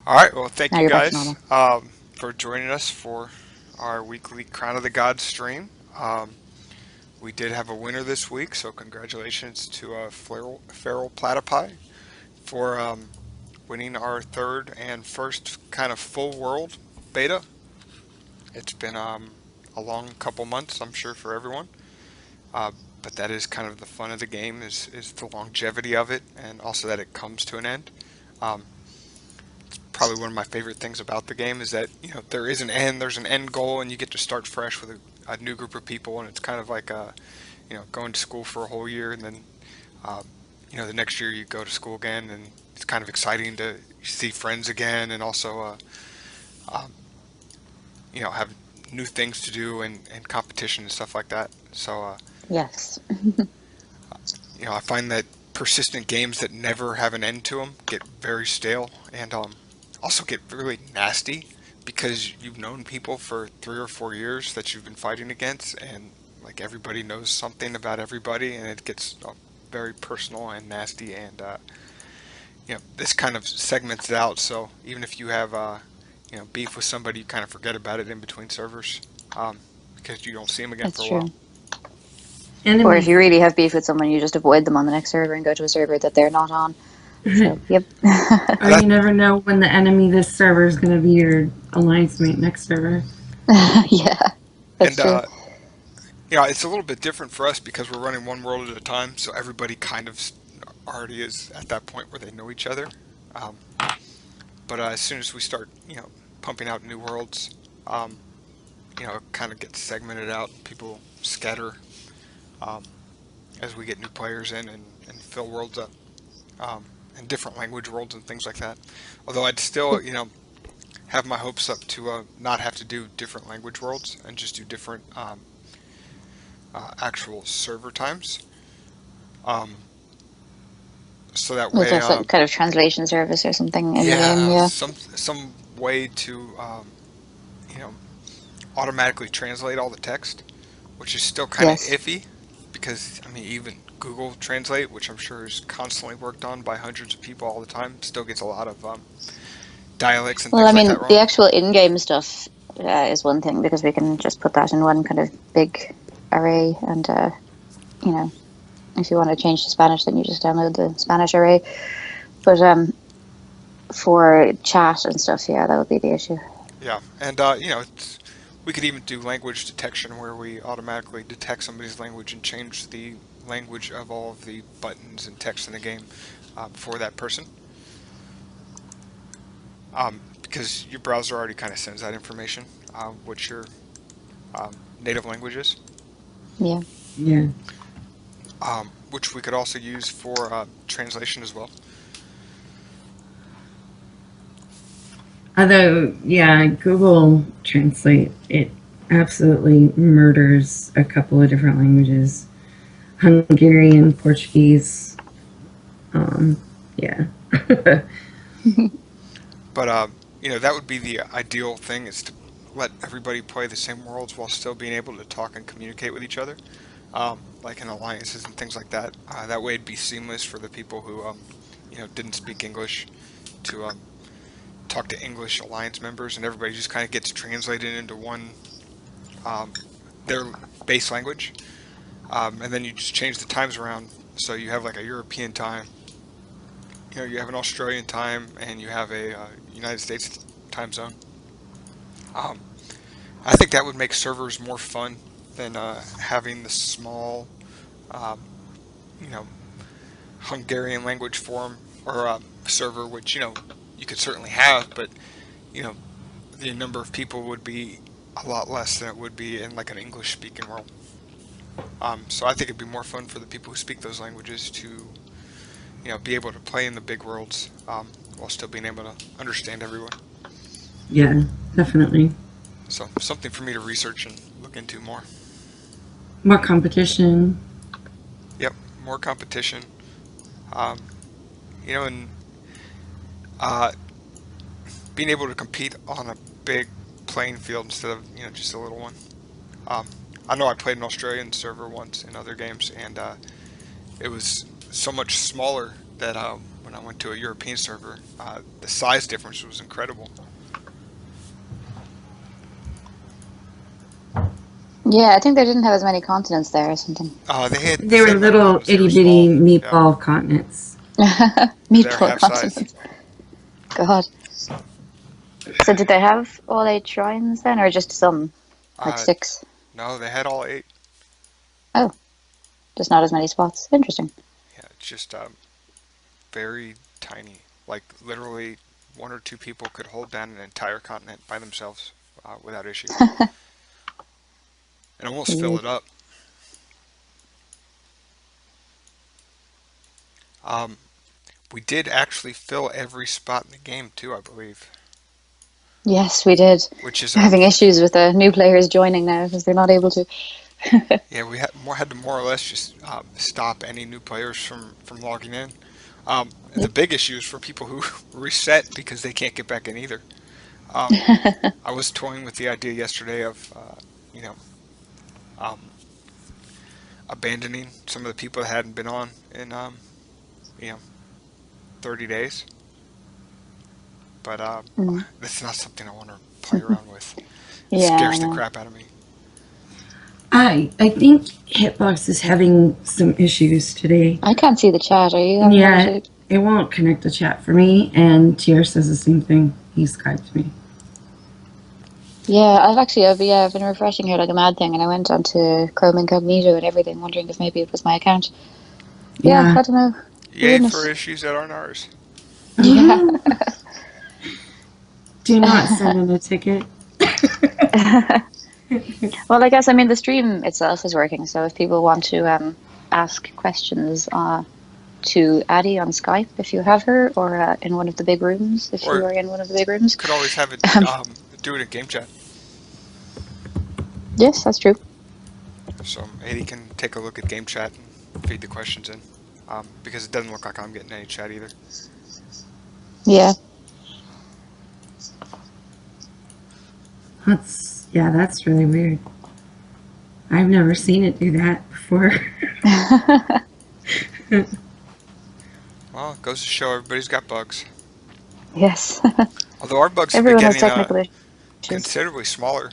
All right. Well, thank Now you you're back to guys normal. for joining us for our weekly Crown of the Gods stream. We did have a winner this week, so congratulations to Feral Platypi for winning our third and first kind of full world beta. It's been a long couple months, I'm sure, for everyone. Uh, but that is kind of the fun of the game is the longevity of it, and also that it comes to an end. Um, Probably one of my favorite things about the game is that there is an end, there's an end goal, and you get to start fresh with a new group of people, and it's kind of like going to school for a whole year, and then um, the next year you go to school again, and it's kind of exciting to see friends again, and also um, have new things to do and competition and stuff like that. So Yes. I find that persistent games that never have an end to them get very stale and also get really nasty because you've known people for 3 or 4 years that you've been fighting against, and like everybody knows something about everybody, and it gets very personal and nasty. And this kind of segments it out. So even if you have beef with somebody, you kind of forget about it in between servers because you don't see them again for It's a while. true. Or if you Enemies. really have beef with someone, you just avoid them on the next server and go to a server that they're not on. So, yep. Or you never know when the enemy this server is going to be your alliance mate next server. Yeah, that's And true. it's a little bit different for us because we're running one world at a time, so everybody kind of already is at that point where they know each other. Um, but as soon as we start, pumping out new worlds, um, it kind of gets segmented out. People scatter um, as we get new players in and fill worlds up, and different language worlds and things like that. Although I'd still, have my hopes up to not have to do different language worlds and just do different actual server times. Um, so that Like way, some kind of translation service or something in the game, yeah, yeah. some way to you know automatically translate all the text, which is still kind of Yes. iffy because I mean even Google Translate, which I'm sure is constantly worked on by hundreds of people all the time, still gets a lot of dialects and Well, I things like mean, that the wrong. actual in-game stuff is one thing because we can just put that in one kind of big array, and you know, if you want to change to Spanish, then you just download the Spanish array. But for chat and stuff, yeah, that would be the issue. Yeah, and we could even do language detection where we automatically detect somebody's language and change the language of all of the buttons and text in the game for that person. Because your browser already kind of sends that information, what your native language is, Yeah. Yeah. which we could also use for translation as well. Although, yeah, Google Translate, it absolutely murders a couple of different languages. Hungarian, Portuguese. Um, yeah. But that would be the ideal thing is to let everybody play the same worlds while still being able to talk and communicate with each other, like in alliances and things like that. That way, it'd be seamless for the people who didn't speak English to talk to English alliance members, and everybody just kind of gets translated into one um, their base language, and then you just change the times around. So you have like a European time, you have an Australian time, and you have a United States time zone. Um, I think that would make servers more fun than having the small, um, you know, Hungarian language forum or server, which you could certainly have, but you know the number of people would be a lot less than it would be in like an English speaking world. So I think it'd be more fun for the people who speak those languages to be able to play in the big worlds while still being able to understand everyone. Yeah, definitely. So something for me to research and look into more. More competition. Yep, more competition. Um, and uh, being able to compete on a big playing field instead of just a little one. Um, I know I played an Australian server once in other games, and it was so much smaller that when I went to a European server. The size difference was incredible. Yeah, I think they didn't have as many continents there or something. They had the They were same amount of little mountains. They itty were bitty small. Yeah, meatball continents. they're Meatball half size. continents. God. So did they have all 8 shrines then, or just some? Like Uh, 6? no, they had all 8. Oh, just not as many spots. Interesting. Yeah, it's just very tiny. Like literally, 1 or 2 people could hold down an entire continent by themselves without issue, and almost fill Weird. it up. Um, we did actually fill every spot in the game too, I believe, Yes, we did. which is We're having issues with the new players joining now because they're not able to. yeah, we had to more or less just stop any new players from logging in. The Yep. big issue is for people who reset because they can't get back in either. Um, I was toying with the idea yesterday of you know um, abandoning some of the people that hadn't been on in you know 30 days, but Mm. that's not something I want to play around with. It Yeah, I scares the know. crap out of me. I think Hitbox is having some issues today. I can't see the chat. Are you having trouble Yeah, too? it won't connect the chat for me, and TR says the same thing. He Skyped me. Yeah, I've been refreshing here like a mad thing, and I went onto Chrome Incognito and everything, wondering if maybe it was my account. Yeah, Yeah. I don't know. Yay for Weirdness. issues that aren't ours. Yeah. Do not send in a ticket. Well, I guess I mean the stream itself is working, so if people want to ask questions to Addie on Skype, if you have her, or in one of the big rooms, if you Or are in one of the big rooms. could always have it Um, do it in game chat, yes, that's true. so Eddie can take a look at game chat and feed the questions in. Because it doesn't look like I'm getting any chat either. Yeah. That's really weird. I've never seen it do that before. Well, it goes to show everybody's got bugs. Yes. Although our bugs have been Everyone has getting technical issues. considerably smaller.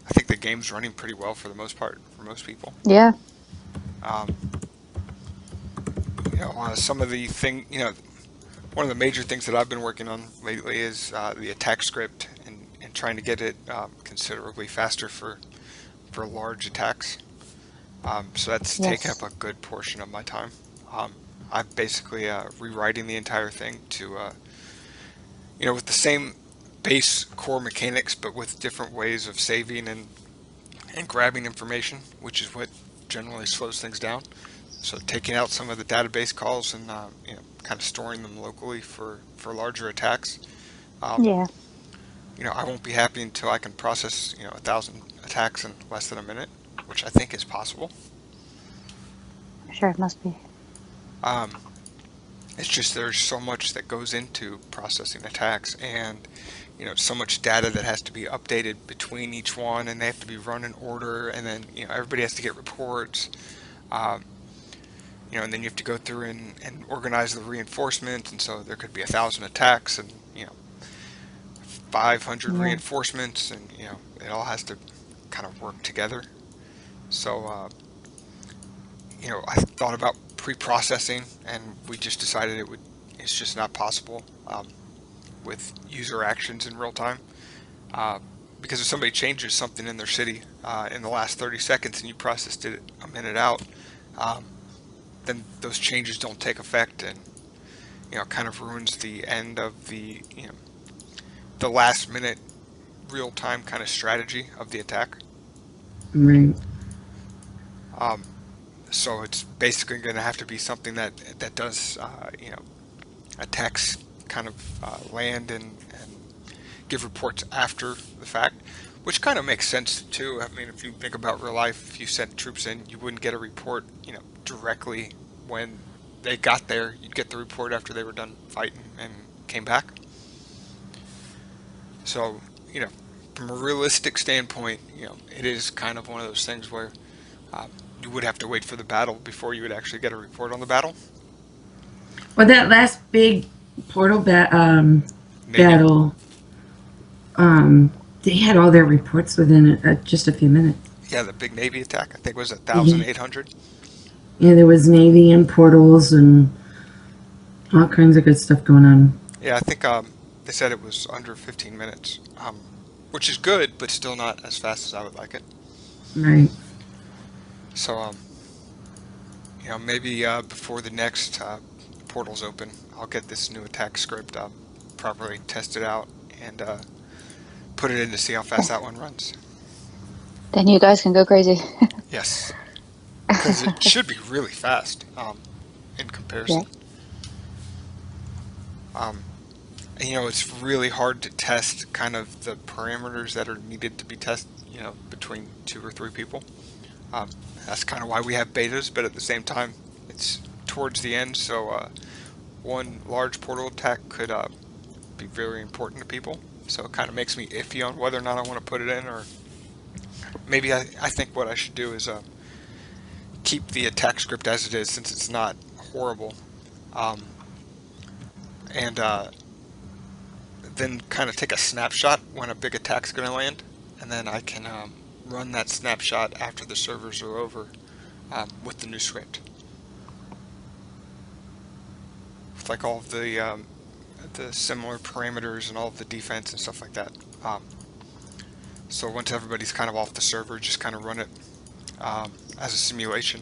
I think the game's running pretty well for the most part for most people. Yeah. Um, some of the one of the major things that I've been working on lately is the attack script and trying to get it considerably faster for large attacks. So that's taken up Yes. a good portion of my time. Um, I'm basically rewriting the entire thing to, with the same base core mechanics, but with different ways of saving and grabbing information, which is what generally slows things down. So taking out some of the database calls and kind of storing them locally for larger attacks. Um, Yeah. I won't be happy until I can process 1,000 attacks in less than a minute, which I think is possible. Sure, it must be. Um, it's just there's so much that goes into processing attacks, and so much data that has to be updated between each one, and they have to be run in order, and then everybody has to get reports. Um, and then you have to go through and organize the reinforcements, and so there could be 1,000 attacks and 500 Yeah. reinforcements, and it all has to kind of work together. So I thought about pre-processing, and we just decided it's just not possible with user actions in real time. Because if somebody changes something in their city in the last 30 seconds and you processed it a minute out, um, then those changes don't take effect, and kind of ruins the end of the last minute real time kind of strategy of the attack. Right. Um, so it's basically going to have to be something that does attacks kind of land and give reports after the fact, which kind of makes sense too. I mean, if you think about real life, if you sent troops in, you wouldn't get a report directly when they got there. You'd get the report after they were done fighting and came back. So from a realistic standpoint, it is kind of one of those things where you would have to wait for the battle before you would actually get a report on the battle. Well, that last big portal Navy. battle, um, they had all their reports within just a few minutes. Yeah, the big Navy attack. I think it was Yeah. 1,800. Yeah, there was Navy and portals and all kinds of good stuff going on. Yeah, I think they said it was under 15 minutes, which is good, but still not as fast as I would like it. Right. So, maybe before the next portals open, I'll get this new attack script properly tested out and put it in to see how fast that one runs. Then you guys can go crazy. Yes, because it should be really fast in Yeah. comparison. Um, and, it's really hard to test kind of the parameters that are needed to be tested, between 2 or 3 people. Um, that's kind of why we have betas, but at the same time, it's towards the end, so one large portal attack could be very important to people. So it kind of makes me iffy on whether or not I want to put it in, or maybe I think what I should do is keep the attack script as it is, since it's not horrible, um, and then kind of take a snapshot when a big attack's going to land, and then I can run that snapshot after the servers are over with the new script. With like all of the similar parameters and all of the defense and stuff like that. So once everybody's kind of off the server, just kind of run it as a simulation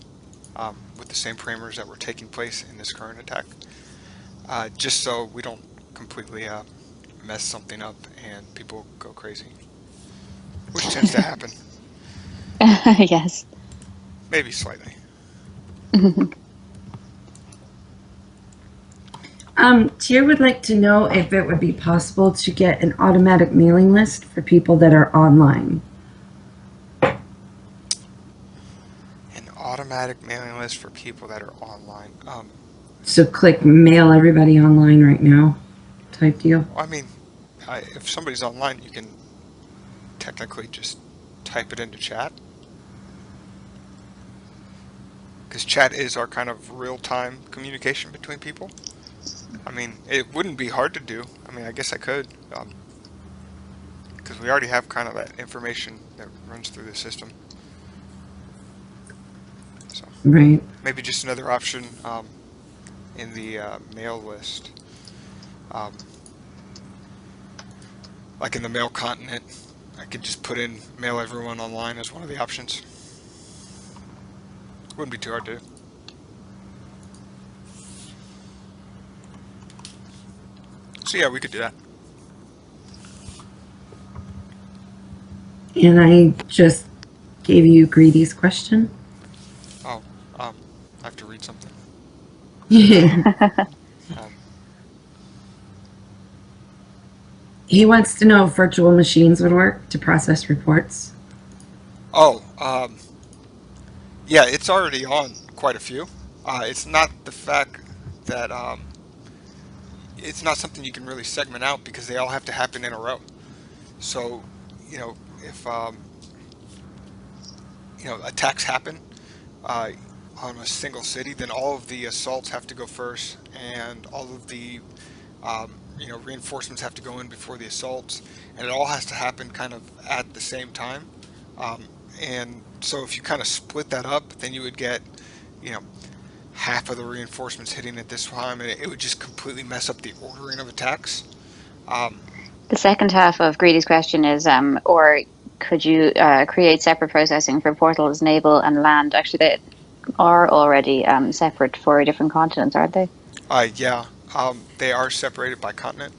with the same parameters that were taking place in this current attack. Just so we don't completely mess something up and people go crazy. Which tends to happen. Yes. Maybe slightly. Tier would like to know if it would be possible to get an automatic mailing list for people that are online. An automatic mailing list for people that are online. So click mail everybody online right now type deal. I mean, if somebody's online, you can technically just type it into chat. Because chat is our kind of real-time communication between people. I mean, it wouldn't be hard to do. I mean, I guess I could. Because we already have kind of that information that runs through the system. So Right. maybe just another option in the mail list. Like in the mail continent, I could just put in mail everyone online as one of the options. Wouldn't be too hard to do. So yeah, we could do that. And I just gave you Greedy's question. Oh, I have to read something. Um, He wants to know if virtual machines would work to process reports. oh, yeah, it's already on quite a few. It's not the fact that it's not something you can really segment out because they all have to happen in a row. So, if attacks happen on a single city, then all of the assaults have to go first, and all of the reinforcements have to go in before the assaults, and it all has to happen kind of at the same time. And so if you kind of split that up, then you would get, half of the reinforcements hitting at this time, and it would just completely mess up the ordering of attacks. The second half of Greedy's question is, or could you create separate processing for portals, naval, and land? Actually, they are already separate for different continents, aren't they? Yeah, they are separated by continent,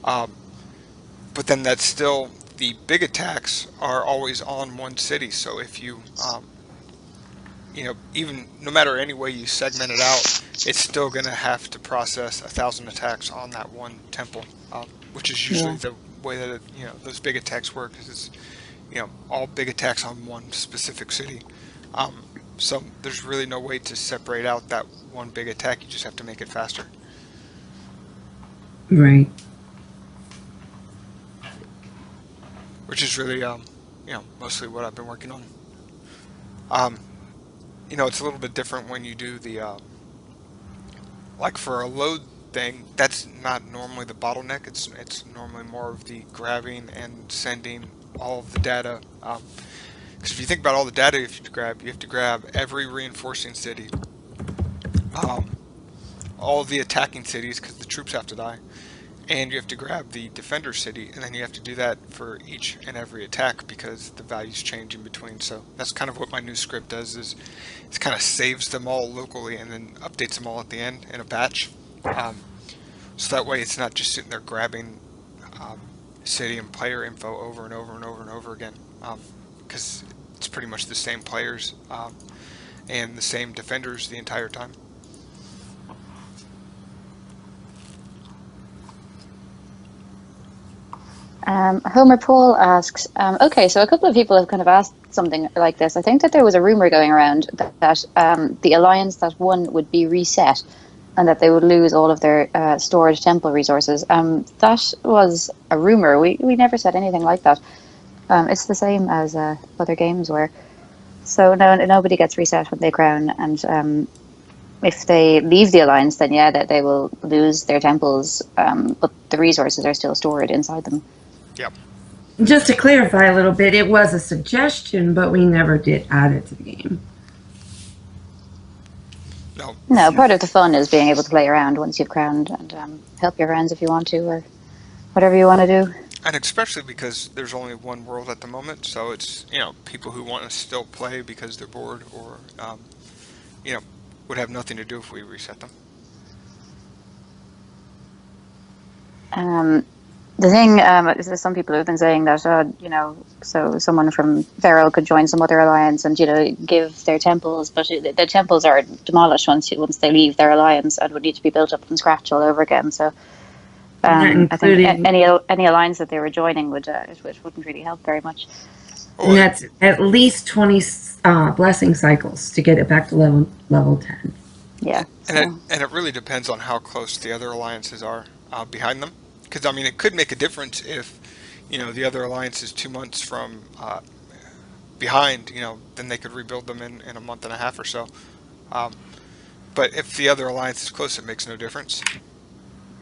but then that's still the big attacks are always on one city. So if you, even no matter any way you segment it out, it's still going to have to process 1,000 attacks on that one temple, which is usually the way that those big attacks work. Is it's all big attacks on one specific city. So there's really no way to separate out that one big attack. You just have to make it faster. Right. Which is really, mostly what I've been working on. It's a little bit different when you do the like for a load thing, that's not normally the bottleneck. It's normally more of the grabbing and sending all of the data. Because if you think about all the data you have to grab every reinforcing city, um, all the attacking cities because the troops have to die, and you have to grab the defender city, and then you have to do that for each and every attack because the values change in between. So that's kind of what my new script does is it kind of saves them all locally and then updates them all at the end in a batch. Um, so that way it's not just sitting there grabbing um, city and player info over and over and over and over again because it's pretty much the same players and the same defenders the entire time. Homer Paul asks, okay, so a couple of people have kind of asked something like this. I think that there was a rumor going around that the alliance that won would be reset and that they would lose all of their stored temple resources. That was a rumor. We never said anything like that. It's the same as other games where. So no, nobody gets reset when they crown, and if they leave the alliance, then yeah, that they will lose their temples, but the resources are still stored inside them. Yep. Just to clarify a little bit, it was a suggestion, but we never did add it to the game. No. No, part of the fun is being able to play around once you've crowned and help your friends if you want to, or whatever you want to do. And especially because there's only one world at the moment, so it's people who want to still play because they're bored or you know would have nothing to do if we reset them. Um, the thing is that some people have been saying that so someone from Pharaoh could join some other alliance and give their temples, but the temples are demolished once they leave their alliance and would need to be built up from scratch all over again. So I think any alliance that they were joining would it wouldn't really help very much. And that's at least 20 blessing cycles to get it back to level 10. Yeah, and it really depends on how close the other alliances are behind them. Because I mean, it could make a difference if the other alliance is 2 months from behind. Then they could rebuild them in a month and a half or so. Um, but if the other alliance is close, it makes no difference.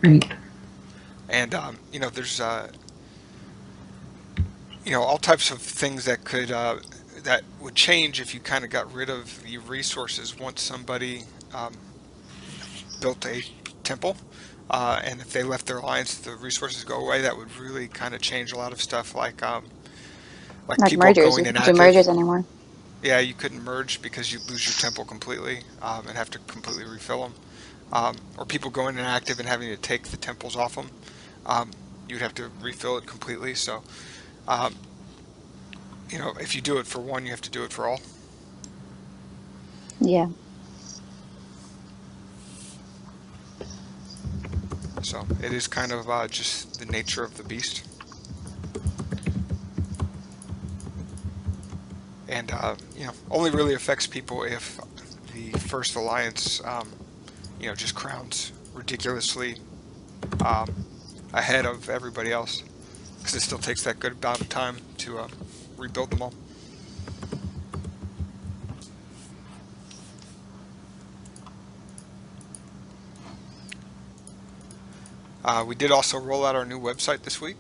Right. And there's all types of things that would change if you kind of got rid of the resources once somebody built a temple. And if they left their alliance, the resources go away. That would really kind of change a lot of stuff, like people mergers. going You can't inactive. do mergers anymore. Yeah, you couldn't merge because you lose your temple completely and have to completely refill them. Or people going inactive and having to take the temples off them. You'd have to refill it completely. So, if you do it for one, you have to do it for all. Yeah. So it is kind of just the nature of the beast. And, only really affects people if the first alliance, just crowns ridiculously ahead of everybody else. Because it still takes that good amount of time to rebuild them all. We did also roll out our new website this week.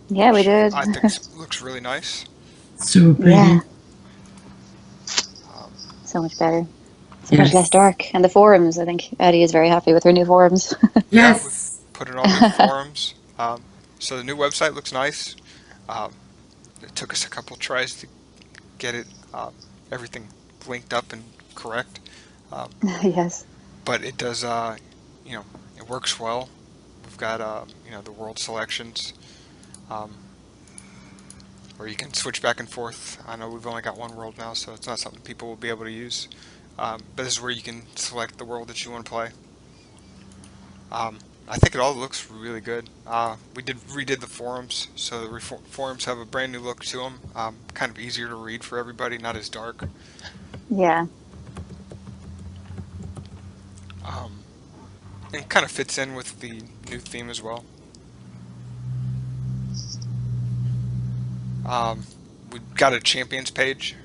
Yeah, we did. I think looks really nice. So pretty. Yeah, Um, so much better. So much less dark. And the forums, I think Eddie is very happy with her new forums. Yeah, we Yes. put in all new forums. So the new website looks nice. Um, it took us a couple tries to get it everything linked up and correct, um, Yes. but it does. It works well. We've got the world selections um, where you can switch back and forth. I know we've only got one world now, so it's not something people will be able to use. But this is where you can select the world that you want to play. I think it all looks really good. We redid the forums, so the forums have a brand new look to them. Kind of easier to read for everybody, not as dark. Yeah. And kind of fits in with the new theme as well. We've got a champions page,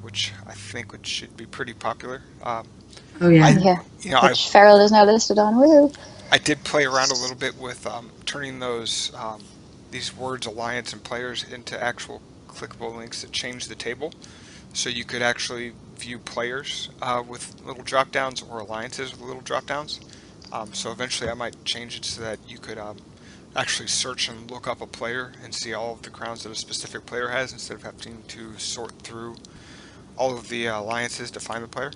which I think should be pretty popular. Oh yeah. Yeah, You know, which Feral is now listed on. Woo! I did play around a little bit with turning those these words alliance and players into actual clickable links that change the table, so you could actually view players with little drop downs or alliances with little drop downs. So eventually, I might change it so that you could actually search and look up a player and see all of the crowns that a specific player has instead of having to sort through all of the alliances to find the player.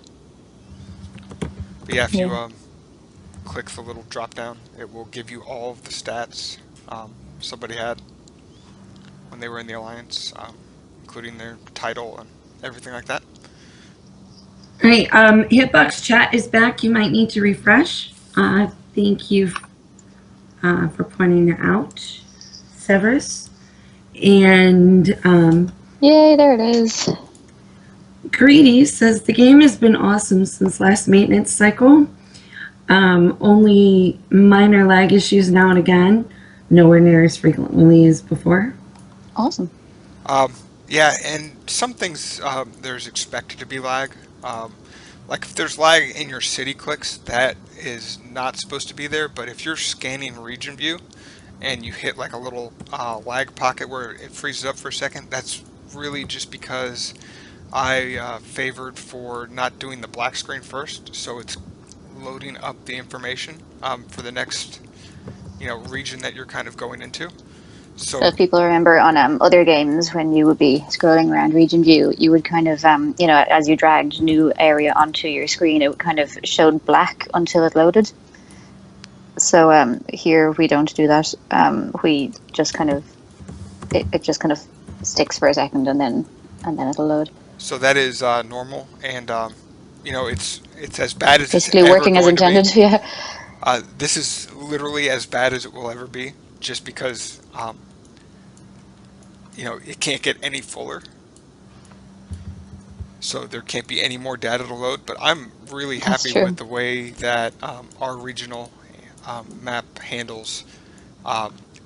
But yeah, if you Yeah. click the little drop down, it will give you all of the stats somebody had when they were in the alliance, including their title and everything like that. All right. Hitbox chat is back. You might need to refresh. Thank you for pointing it out, Severus. And Yay! There it is. Greedy says the game has been awesome since last maintenance cycle. Only minor lag issues now and again, nowhere near as frequently as before. Awesome. Yeah, and some things there's expected to be lag. Like if there's lag in your city clicks, that is not supposed to be there. But if you're scanning region view and you hit like a little lag pocket where it freezes up for a second, that's really just because I favored for not doing the black screen first, so it's loading up the information for the next region that you're kind of going into. So So if people remember on other games, when you would be scrolling around region view, you would kind of, as you dragged new area onto your screen, it kind of showed black until it loaded. So here we don't do that. We just kind of, it just kind of sticks for a second and then it'll load. so that is normal, and it's as bad as it's Basically ever working as going to be. intended. Yeah. This is literally as bad as it will ever be, just because it can't get any fuller. So there can't be any more data to load. But I'm really That's happy true. with the way that our regional map handles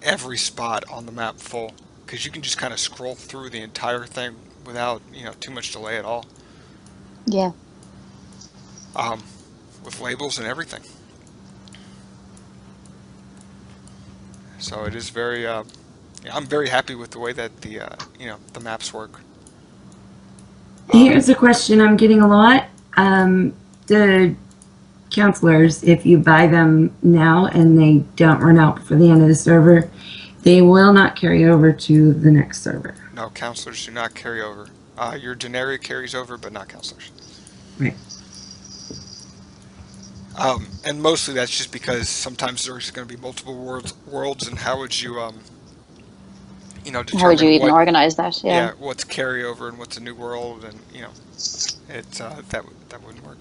every spot on the map full, because you can just kind of scroll through the entire thing without too much delay at all, Yeah. with labels and everything. So it is very. I'm very happy with the way that the maps work. Here's a question I'm getting a lot. The counselors, if you buy them now and they don't run out before the end of the server, they will not carry over to the next server. No, counselors do not carry over. Your generic carries over, but not counselors. Right. And mostly that's just because sometimes there's going to be multiple worlds, and how would you determine How would you even what organize that? Yeah. what's carryover and what's a new world, and it's that wouldn't work.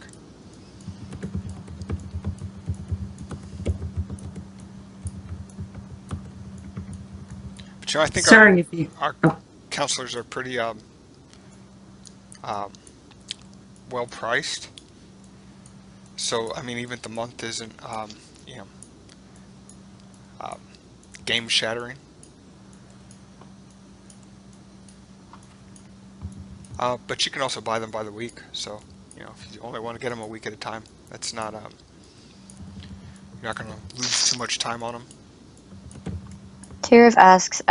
But I think Sorry if you. our Oh, counselors are pretty well priced. So I mean, even the month isn't um, game shattering. But you can also buy them by the week. So if you only want to get them a week at a time, that's not you're not going to lose too much time on them. Tirav asks,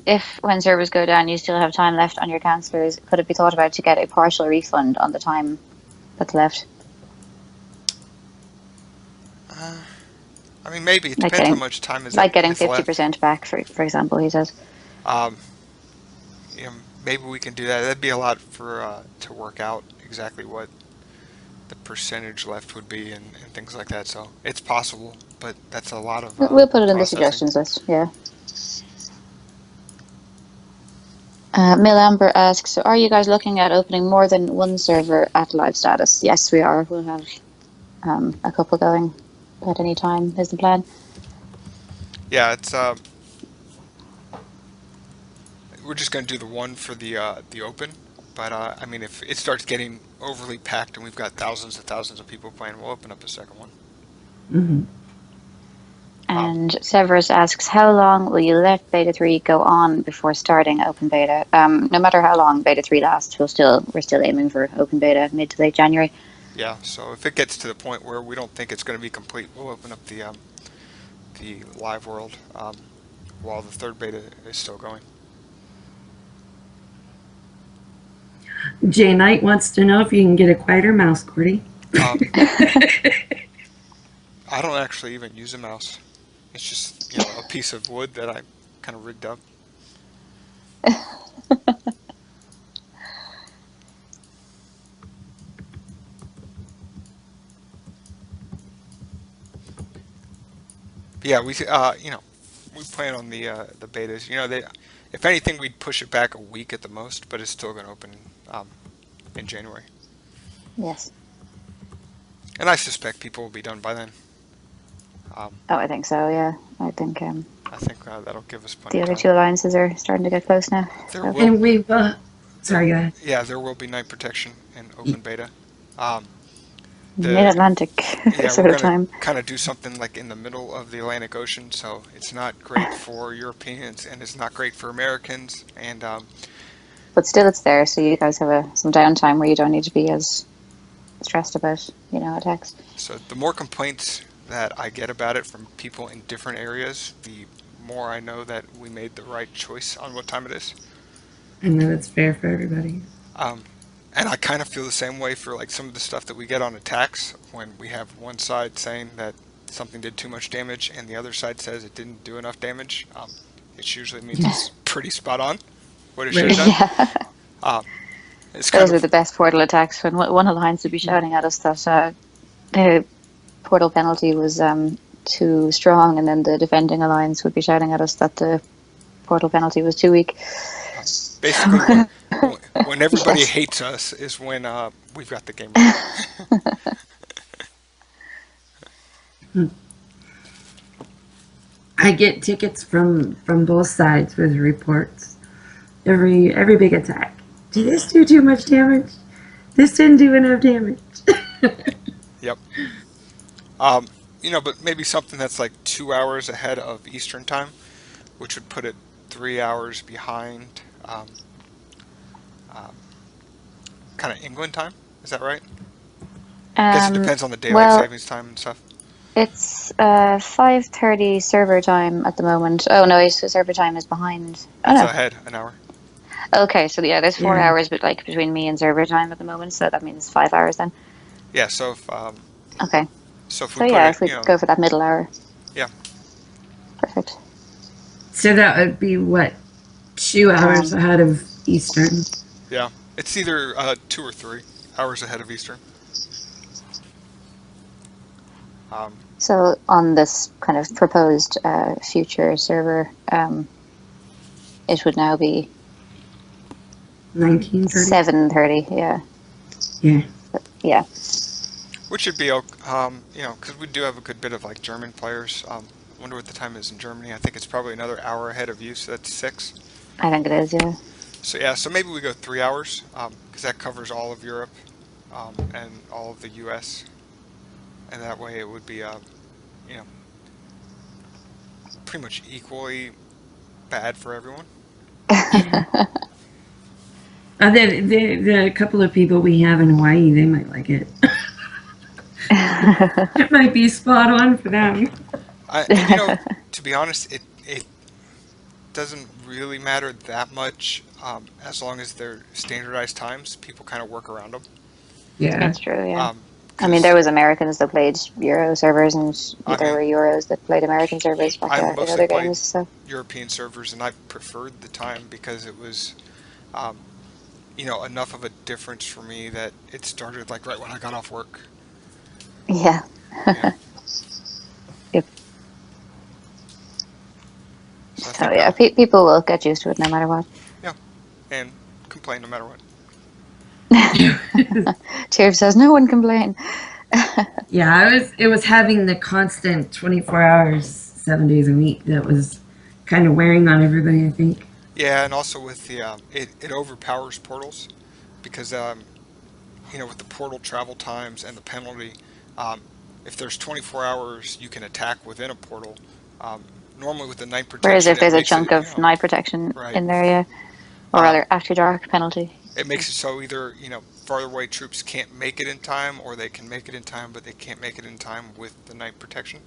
if when servers go down, you still have time left on your counselors, could it be thought about to get a partial refund on the time that's left? I mean, maybe it Like depends how getting- much time is Like getting is left. 50% back, for example, he says. Um, maybe we can do that. That'd be a lot for to work out exactly what the percentage left would be and things like that. So it's possible, but that's a lot of We'll put it in the processing. suggestions list, yeah. Mill Amber asks, so are you guys looking at opening more than one server at live status? Yes, we are. We'll have a couple going at any time, is the plan. Yeah, it's we're just gonna do the one for the open. But I mean, if it starts getting overly packed and we've got thousands of people playing, we'll open up a second one. mm-hmm. And Severus asks, how long will you let Beta 3 go on before starting Open Beta? No matter how long Beta 3 lasts, we're still aiming for Open Beta mid to late January. Yeah, so if it gets to the point where we don't think it's going to be complete, we'll open up the live world while the third beta is still going. Jay Knight wants to know if you can get a quieter mouse, Cordy. Um, I don't actually even use a mouse. It's just a piece of wood that I kind of rigged up. But yeah, we plan on the betas. If anything, we'd push it back a week at the most, but it's still going to open um, in January. Yes. And I suspect people will be done by then. Oh, I think so. Yeah, I think I think that'll give us plenty the of other time. two alliances are starting to get close now. There So will, And we've, there, sorry, go ahead. yeah, there will be night protection in open beta. Um, the mid-Atlantic Yeah, we're sort of gonna time. kind of do something like in the middle of the Atlantic Ocean, so it's not great for Europeans and it's not great for Americans. And But still, it's there, so you guys have some downtime where you don't need to be as stressed about, attacks. so the more complaints that I get about it from people in different areas, the more I know that we made the right choice on what time it is. And that it's fair for everybody. Um, and I kind of feel the same way for like some of the stuff that we get on attacks when we have one side saying that something did too much damage and the other side says it didn't do enough damage. It usually means it's pretty spot on what it should have done. Yeah, Um, it's kind those are of the best portal attacks. When one alliance would be shouting at us that the portal penalty was too strong, and then the defending alliance would be shouting at us that the portal penalty was too weak. basically when everybody Yes. hates us is when we've got the game right. I get tickets from both sides with reports. Every big attack. Did this do too much damage? This didn't do enough damage. Yep. But maybe something that's like 2 hours ahead of Eastern time, which would put it 3 hours behind um, kind of England time. Is that right? I guess it Um, depends on the daylight well, savings time and stuff. it's 5:30 server time at the moment. Oh no, server time is behind. Oh It's no. ahead an hour. Okay, so yeah, there's four Yeah. hours, but like between me and server time at the moment, so that means 5 hours then. Yeah. So if Okay, so if so we put yeah, it, if we go for that middle hour, yeah, perfect. So that would be what, 2 hours Um, ahead of Eastern. yeah, it's either 2 or 3 hours ahead of Eastern. Um, so on this kind of proposed future server, it would now be 1930. 7:30. Yeah, Yeah. yeah. which should be, because we do have a good bit of like German players. Wonder what the time is in Germany. I think it's probably another hour ahead of you, so that's 6. I think it is. Yeah. So yeah, so maybe we go 3 hours, because that covers all of Europe, and all of the U.S. And that way it would be, you know, pretty much equally bad for everyone. The couple of people we have in Hawaii, they might like it. It might be spot on for them. To be honest, it doesn't really matter that much, as long as they're standardized times. People kind of work around them. Yeah. That's true. Yeah. Um, I mean, there was Americans that played Euro servers, and I there mean, were Euros that played American servers back I in mostly other played games. So European servers, and I preferred the time because it was, um, enough of a difference for me that it started like right when I got off work. yeah. Yeah. Yep. So I So think, yeah, people will get used to it no matter what. and complain no matter what. Tier says no one complain. Yeah, it was having the constant 24 hours, 7 days a week that was kind of wearing on everybody, I think. Yeah, and also with the it overpowers portals because with the portal travel times and the penalty, um, if there's 24 hours, you can attack within a portal. Um, Normally with the night Whereas protection, if it there's a makes chunk it of night protection right. in there, yeah, or Um, rather after dark penalty. It makes it so either, farther away troops can't make it in time, or they can make it in time, but they can't make it in time with the night protection.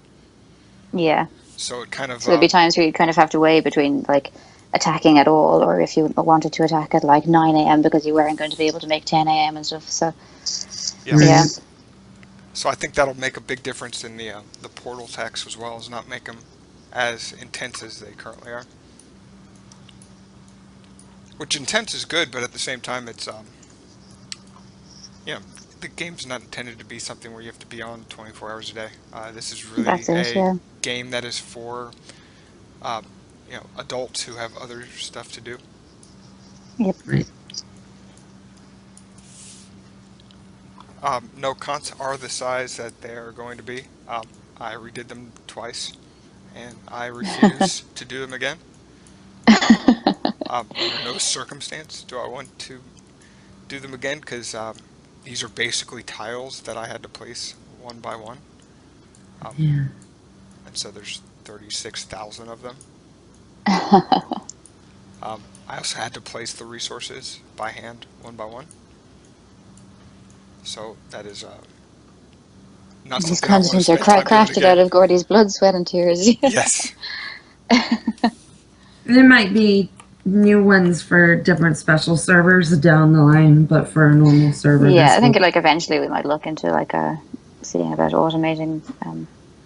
Yeah. So it kind of, So there'd be times where you'd kind of have to weigh between like attacking at all, or if you wanted to attack at like 9 a.m. because you weren't going to be able to make 10 a.m. and stuff. So yeah. yeah, Right. So I think that'll make a big difference in the portal text as well, as not make them as intense as they currently are. Which intense is good, but at the same time, it's you know, the game's not intended to be something where you have to be on 24 hours a day. This is really that's it. a Yeah. game that is for um, adults who have other stuff to do. Yep. Right. No cons are the size that they are going to be. I redid them twice, and I refuse to do them again. Under no circumstance do I want to do them again, because these are basically tiles that I had to place one by one, Yeah. and so there's 36,000 of them. I also had to place the resources by hand, one by one. So that is not These something I want to continents are spend time doing crafted out again. of Gordy's blood, sweat, and tears. Yes. There might be new ones for different special servers down the line, but for a normal server, Yeah, this I will. think like eventually we might look into like seeing about automating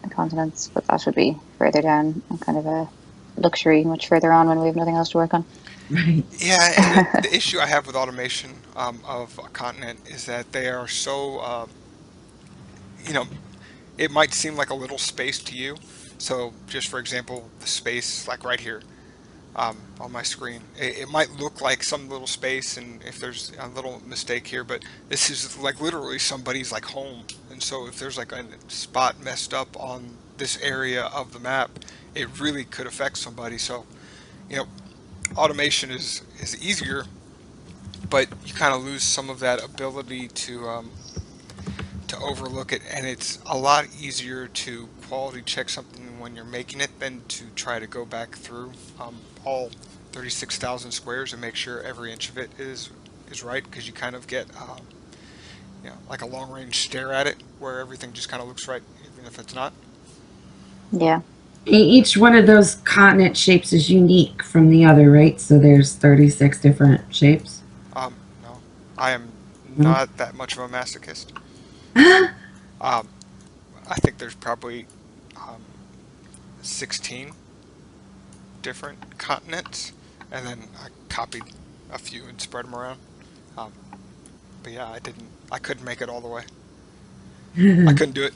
the continents, but that would be further down and kind of a luxury much further on when we have nothing else to work on. Right. Yeah, and the issue I have with automation of a continent is that they are so, you know, it might seem like a little space to you. So, just for example, the space like right here on my screen, it might look like some little space, and if there's a little mistake here, but this is like literally somebody's like home. And so, if there's like a spot messed up on this area of the map, it really could affect somebody. So, you know, automation is easier, but you kind of lose some of that ability to overlook it, and it's a lot easier to quality check something when you're making it than to try to go back through all 36,000 squares and make sure every inch of it is right, because you kind of get like a long range stare at it where everything just kind of looks right even if it's not. Yeah. Each one of those continent shapes is unique from the other, right? So there's 36 different shapes. No, I am No? not that much of a masochist. Um, I think there's probably um, 16 different continents, and then I copied a few and spread them around. Um, but yeah, I couldn't make it all the way. I couldn't do it.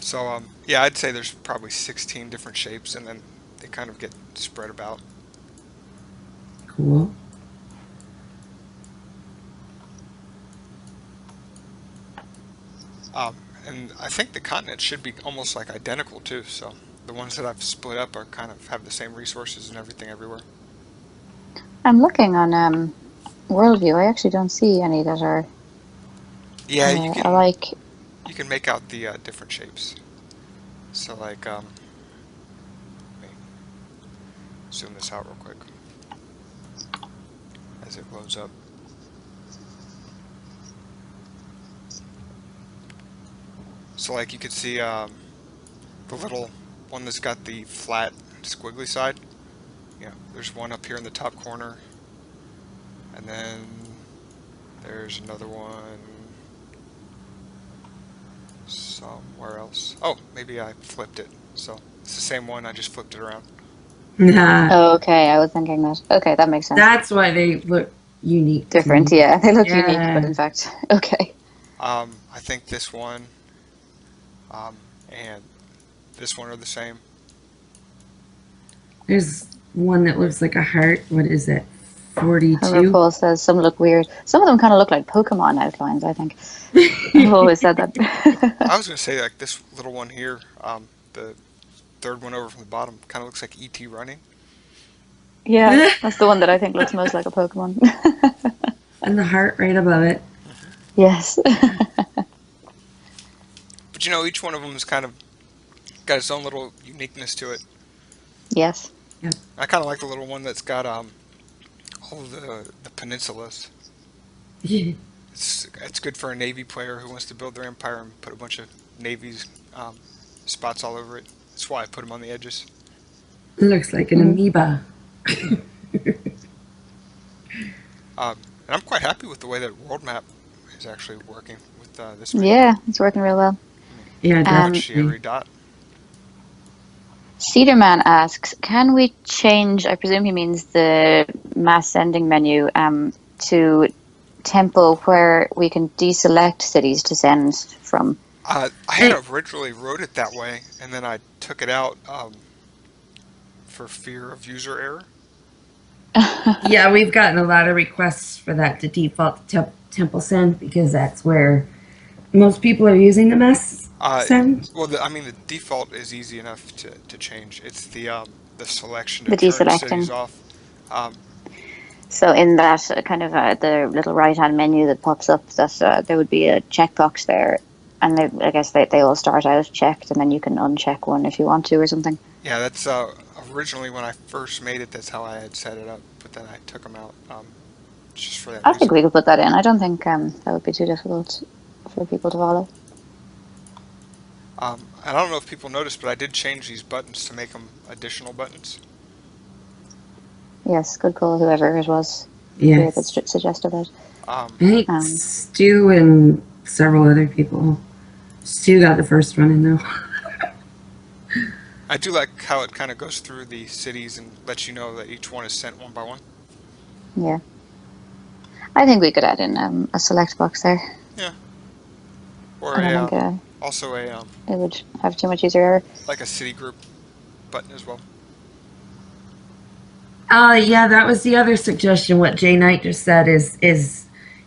So yeah, I'd say there's probably 16 different shapes, and then they kind of get spread about. Cool. And I think the continents should be almost like identical too. So the ones that I've split up are kind of have the same resources and everything everywhere. I'm looking on Worldview. I actually don't see any that are Yeah, alike. you can make out the different shapes. So like let me zoom this out real quick as it loads up. So like you could see the little one that's got the flat squiggly side. Yeah, there's one up here in the top corner, and then there's another one somewhere else. Oh, maybe I flipped it. So it's the same one, I just flipped it around. Nah, Oh, okay, I was thinking that. Okay, that makes sense. that's why they look unique. to Different, me. yeah. They look unique, but Yeah. in fact, okay. I think this one and this one are the same. There's one that looks like a heart. What is it? However, 42? Paul says some look weird. Some of them kind of look like Pokemon outlines, I think. I've always said that. I was gonna say like this little one here, the third one over from the bottom, kind of looks like ET running. Yeah, that's the one that I think looks most like a Pokemon. And the heart right above it. Yes. But each one of them is kind of got its own little uniqueness to it. Yes. I kind of like the little one that's got all of the peninsulas. Yeah. It's good for a Navy player who wants to build their empire and put a bunch of navies spots all over it. That's why I put them on the edges. It looks like an Hmm. amoeba. And I'm quite happy with the way that world map is actually working with this many Yeah, buttons. it's working real well. I mean, Yeah, pretty Um, much see definitely. every dot. Cedarman asks, can we change, I presume he means the mass sending menu, to tempo where we can deselect cities to send from? I had Eh, originally wrote it that way, and then I took it out for fear of user error. yeah, we've gotten a lot of requests for that to default to Temple Send because that's where most people are using the mass Uh, send. well, I mean, the default is easy enough to change. It's the selection to The turn cities deselecting. off. Um, So in that kind of the little right-hand menu that pops up, that there would be a checkbox there, and I guess they all start out checked, and then you can uncheck one if you want to or something. yeah, that's originally when I first made it. That's how I had set it up, but then I took them out just for that I think reason. we could put that in. I don't think that would be too difficult for people to follow. And I don't know if people noticed, but I did change these buttons to make them additional buttons. Yes, good call, whoever it was here that Yes. suggested that. Um, I think Um, Stu and several other people. Stu got the first one in though. I do like how it kind of goes through the cities and lets you know that each one is sent one by one. yeah, I think we could add in a select box there. Yeah, or I don't think also a it would have too much user error. like a city group button as well. Yeah, that was the other suggestion. What Jay Knight just said is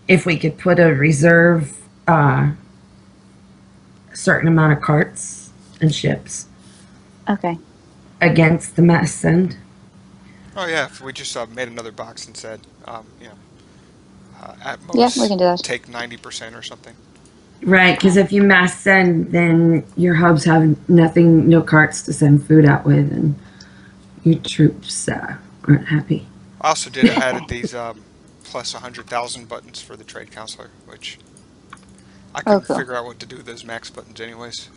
if we could put a reserve certain amount of carts and ships Okay. against the mass send. Oh yeah, if we just made another box and said, at Yeah, we can most do that. take 90% or something. Right, because if you mass send, then your hubs have nothing, no carts to send food out with, and your troops aren't happy. I also did added these plus 100,000 buttons for the trade counselor, which I Oh, couldn't cool. figure out what to do with those max buttons anyways.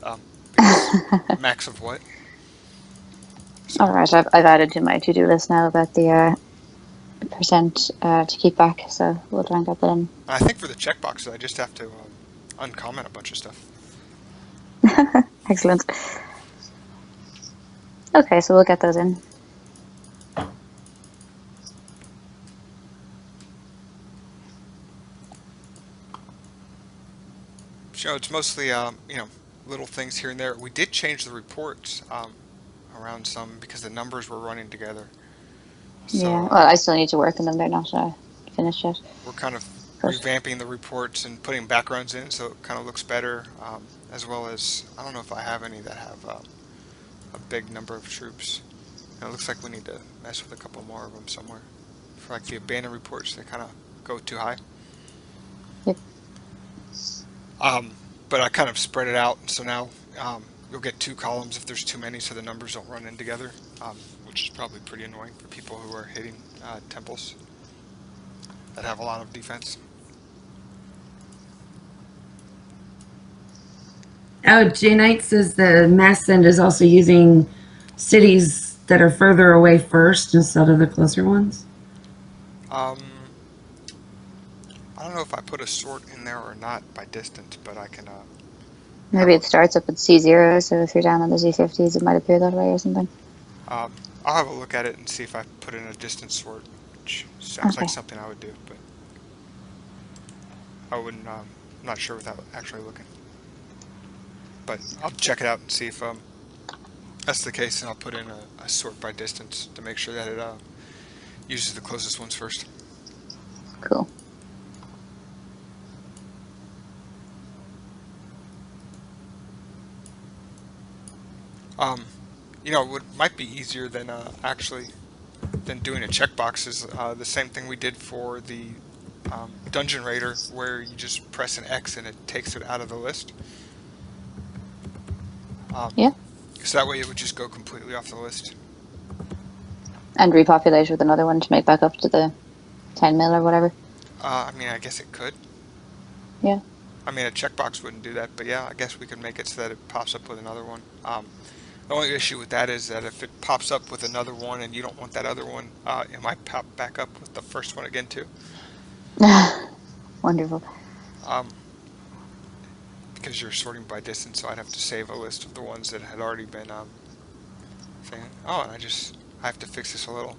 Because max of what? So All right, I've added to my to-do list now about the percent to keep back, so we'll try and get that in. I think for the checkboxes, I just have to uncomment a bunch of stuff. Excellent. Okay, so we'll get those in. So it's mostly little things here and there. We did change the reports around some because the numbers were running together. So Yeah, well, I still need to work on them. They're not finished yet. we're kind of But revamping the reports and putting backgrounds in so it kind of looks better, as well as I don't know if I have any that have a big number of troops. And it looks like we need to mess with a couple more of them somewhere. For like the abandoned reports, they kind of go too high. yep. Um, but I kind of spread it out, so now you'll get two columns if there's too many, so the numbers don't run in together, which is probably pretty annoying for people who are hitting temples that have a lot of defense. Oh, Jay Knight says the mass send is also using cities that are further away first instead of the closer ones. Um, I don't know if I put a sort in there or not by distance, but I can have Maybe it starts up at C0, so if you're down on the Z50s, it might appear that way or something. I'll have a look at it and see if I put in a distance sort, which sounds like Okay. something I would do, but I wouldn't. I'm not sure without actually looking. But I'll check it out and see if that's the case, and I'll put in a sort by distance to make sure that it uses the closest ones first. Cool. Um, what might be easier than actually than doing a checkbox is the same thing we did for the Dungeon Raider, where you just press an X and it takes it out of the list. Yeah. So that way it would just go completely off the list. And repopulate with another one to make back up to the 10 mil or whatever. I mean, I guess it could. Yeah. I mean, a checkbox wouldn't do that, but yeah, I guess we could make it so that it pops up with another one. The only issue with that is that if it pops up with another one and you don't want that other one, it might pop back up with the first one again too. Wonderful. Um, because you're sorting by distance, so I'd have to save a list of the ones that had already been saying. Oh, and I have to fix this a little.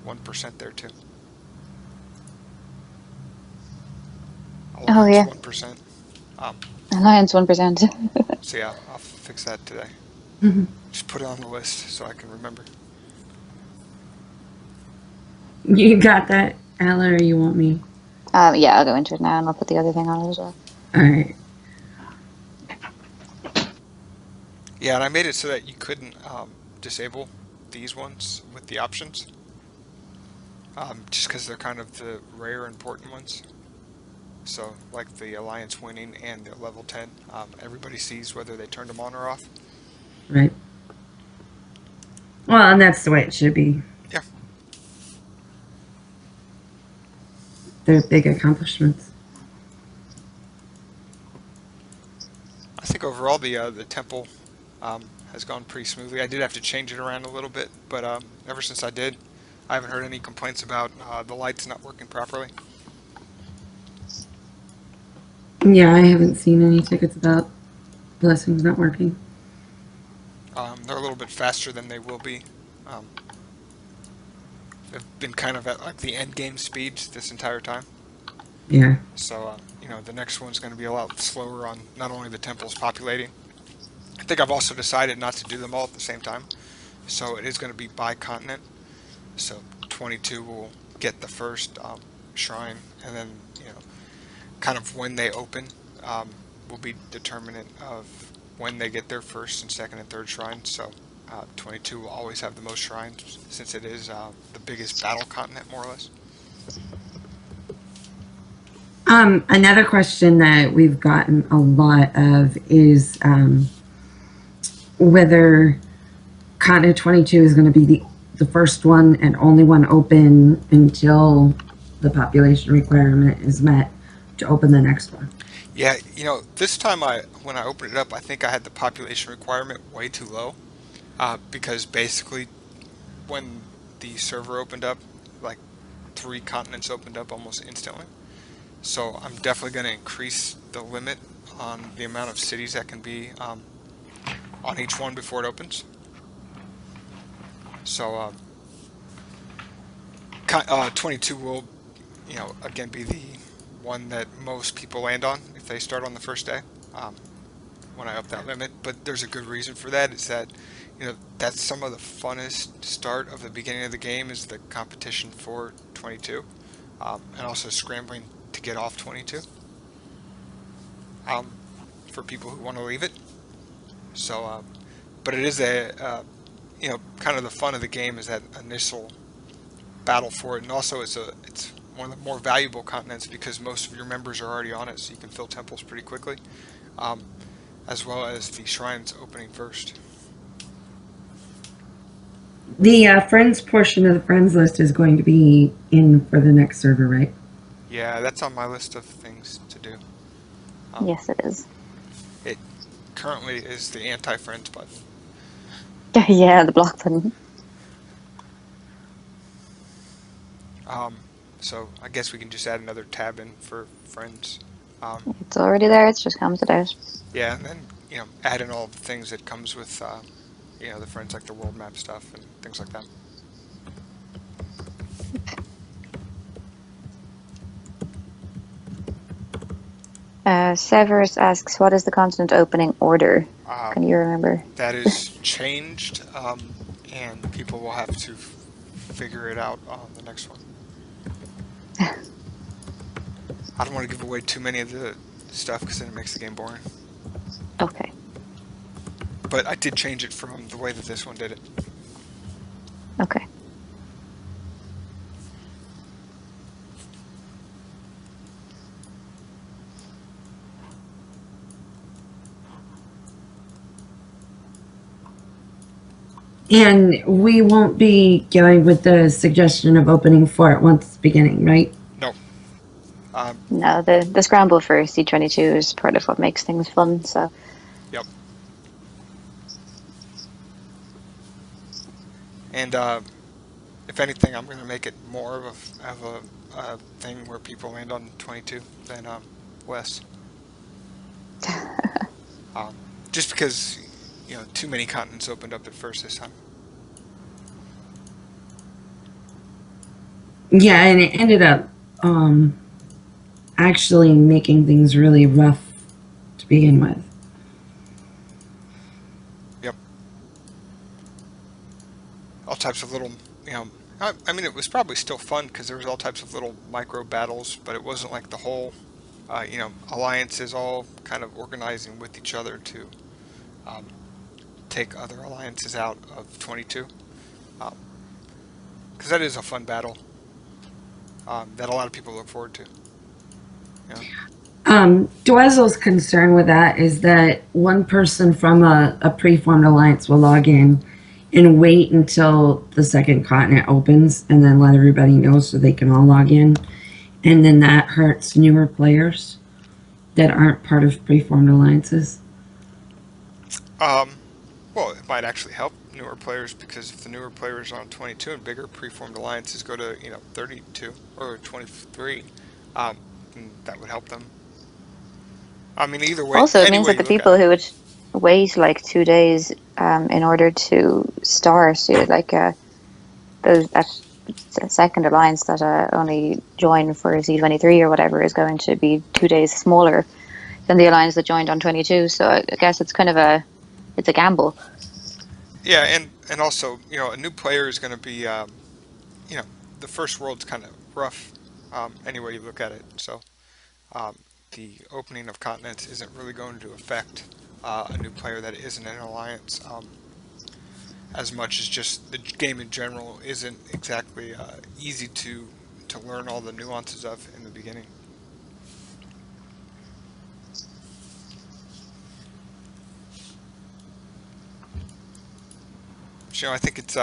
1% there too. Oh, Alliance yeah. 1%. Um, Alliance 1%. so yeah, I'll fix that today. Mhm. Just put it on the list so I can remember. You got that, Ella, or you want me? Yeah, I'll go into it now and I'll put the other thing on it as well. All right. Yeah, and I made it so that you couldn't disable these ones with the options, just because they're kind of the rare important ones. So, like the Alliance winning and the level 10, everybody sees whether they turned them on or off. Right. Well, and that's the way it should be. Yeah. They're big accomplishments. I think overall the temple has gone pretty smoothly. I did have to change it around a little bit, but ever since I did, I haven't heard any complaints about the lights not working properly. Yeah, I haven't seen any tickets about blessings not working. They're a little bit faster than they will be. They've been kind of at like the end game speeds this entire time. Yeah. So, the next one's going to be a lot slower on not only the temples populating. I think I've also decided not to do them all at the same time. So it is going to be by continent. So 22 will get the first shrine, and then, kind of when they open will be determinant of when they get their first and second and third shrine. So 22 will always have the most shrines since it is the biggest battle continent, more or less. Another question that we've gotten a lot of is whether Continent 22 is going to be the first one and only one open until the population requirement is met to open the next one. Yeah, this time when I opened it up, I think I had the population requirement way too low because basically when the server opened up, like 3 continents opened up almost instantly. So I'm definitely going to increase the limit on the amount of cities that can be on each one before it opens. So 22 will, again be the one that most people land on if they start on the first day when I up that limit. But there's a good reason for that. Is that that's some of the funnest start of the beginning of the game is the competition for 22, and also scrambling to get off 22 for people who want to leave it. So, but it is kind of the fun of the game is that initial battle for it, and also it's one of the more valuable continents because most of your members are already on it, so you can fill temples pretty quickly, as well as the shrines opening first. The friends portion of the friends list is going to be in for the next server, right? Yeah, that's on my list of things to do. Yes, it is. It currently is the anti-friends button. Yeah, the block button. So I guess we can just add another tab in for friends. It's already there, it's just commented out. Yeah, and then add in all the things that comes with the friends, like the world map stuff and things like that. Severus asks, what is the continent opening order? Can you remember? That is changed, and people will have to figure it out on the next one. I don't want to give away too many of the stuff because then it makes the game boring. Okay. But I did change it from the way that this one did it. Okay. And we won't be going with the suggestion of opening 4 at once beginning, right? No. Um, No, the scramble for C22 is part of what makes things fun. So yep. And if anything, I'm going to make it more of a thing where people land on 22 than less. Um, just because too many continents opened up at first this time. Yeah, and it ended up actually making things really rough to begin with. Yep. All types of little, you know. I mean, it was probably still fun because there was all types of little micro battles, but it wasn't like the whole, alliances all kind of organizing with each other to um, take other alliances out of 22. Because that is a fun battle that a lot of people look forward to. Yeah. Dweezil's concern with that is that one person from a preformed alliance will log in and wait until the second continent opens and then let everybody know so they can all log in. And then that hurts newer players that aren't part of preformed alliances. Um, well, it might actually help newer players because if the newer players are on 22 and bigger, preformed alliances go to 32 or 23, that would help them. I mean, either way, also it any means way that you the look at people it. who would wait like 2 days in order to start, like those that second alliance that only join for C23 or whatever is going to be 2 days smaller than the alliance that joined on 22. So I guess it's kind of it's a gamble. Yeah, and also a new player is going to be you know the first world's kind of rough any way you look at it. So um, the opening of continents isn't really going to affect a new player that isn't in an alliance. As much as just the game in general isn't exactly easy to learn all the nuances of in the beginning. So, I think it's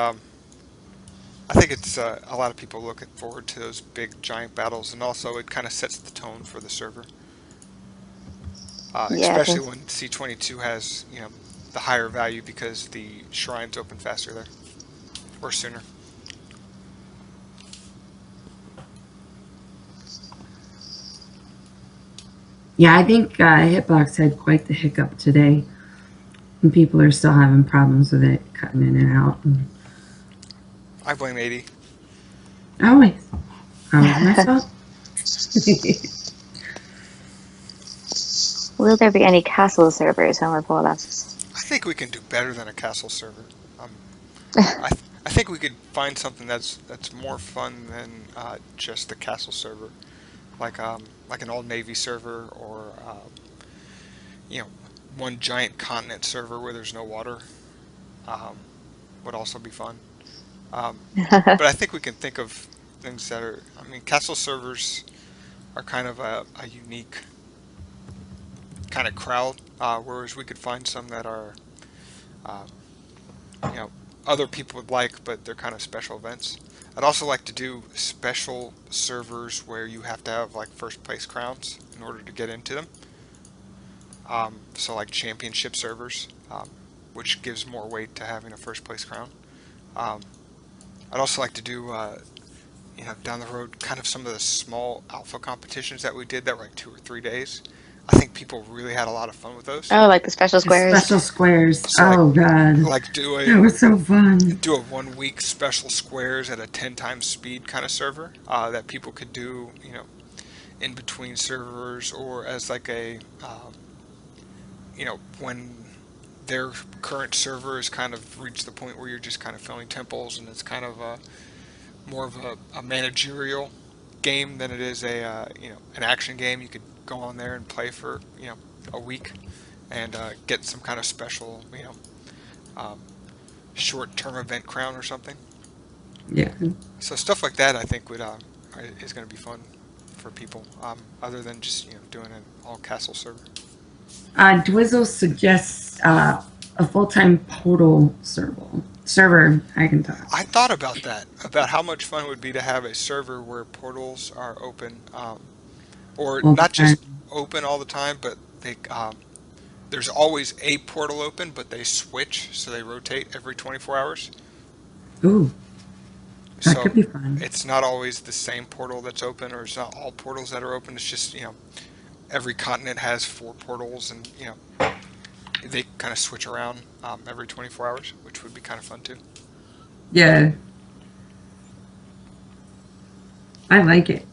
a lot of people looking forward to those big giant battles, and also it kind of sets the tone for the server, Yeah, it especially does. when C22 has the higher value because the shrines open faster there or sooner. Yeah, I think Hitbox had quite the hiccup today, and people are still having problems with it, cutting in and out. And I blame 80. always, always my fault. Will there be any castle servers? Homer Paul asks. I think we can do better than a castle server. I think we could find something that's more fun than just the castle server, like an old navy server or you know one giant continent server where there's no water um, would also be fun. Um, but I think we can think of things that are. I mean, castle servers are kind of a unique kind of crowd, whereas we could find some that are uh, you know other people would like, but they're kind of special events. I'd also like to do special servers where you have to have like first place crowns in order to get into them. So like championship servers, which gives more weight to having a first place crown. Um, I'd also like to do down the road kind of some of the small alpha competitions that we did that were like 2 or 3 days. I think people really had a lot of fun with those. Oh, like the special The squares. special squares. So Oh God, like do that a was so fun. do a 1 week special squares at a 10 times speed kind of server that people could do, in between servers or as like a, when their current server has kind of reached the point where you're just kind of filling temples and it's kind of more of a managerial game than it is an action game. You could go on there and play for a week and get some kind of special um, short-term event crown or something. Yeah. So stuff like that, I think is going to be fun for people, other than just doing an all castle server. Dwizzle suggests a full-time portal server I can talk. I thought about that, about how much fun it would be to have a server where portals are open, or All the not just time. open all the time, but there's always a portal open, but they switch, so they rotate every 24 hours. Ooh, that So could be fun. it's not always the same portal that's open, or it's not all portals that are open. It's just, every continent has four portals, and, they kind of switch around every 24 hours, which would be kind of fun too. Yeah, I like it.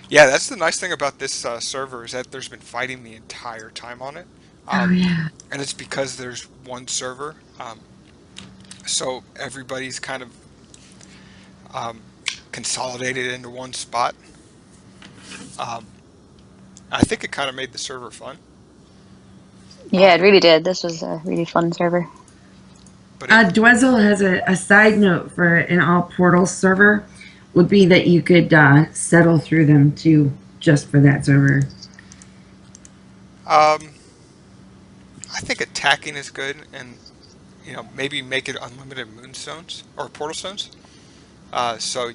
Yeah, that's the nice thing about this server is that there's been fighting the entire time on it. Oh Um, yeah. and it's because there's one server. So everybody's kind of um, consolidated into one spot. Um, I think it kind of made the server fun. Yeah, Um, it really did. This was a really fun server. but it, Dwezzle has a side note for an all portal server would be that you could settle through them too, just for that server. um, I think attacking is good, and maybe make it unlimited moonstones or portal stones. So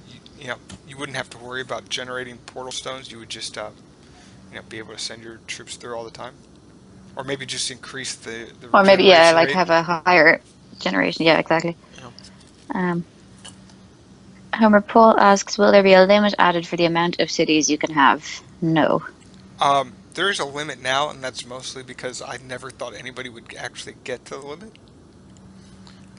you wouldn't have to worry about generating portal stones. You would just be able to send your troops through all the time, or maybe just increase the Or maybe, yeah, regeneration like rate. have a higher generation. Yeah, exactly. You know. Um, Homer Paul asks, will there be a limit added for the amount of cities you can have? No. There is a limit now, and that's mostly because I never thought anybody would actually get to the limit.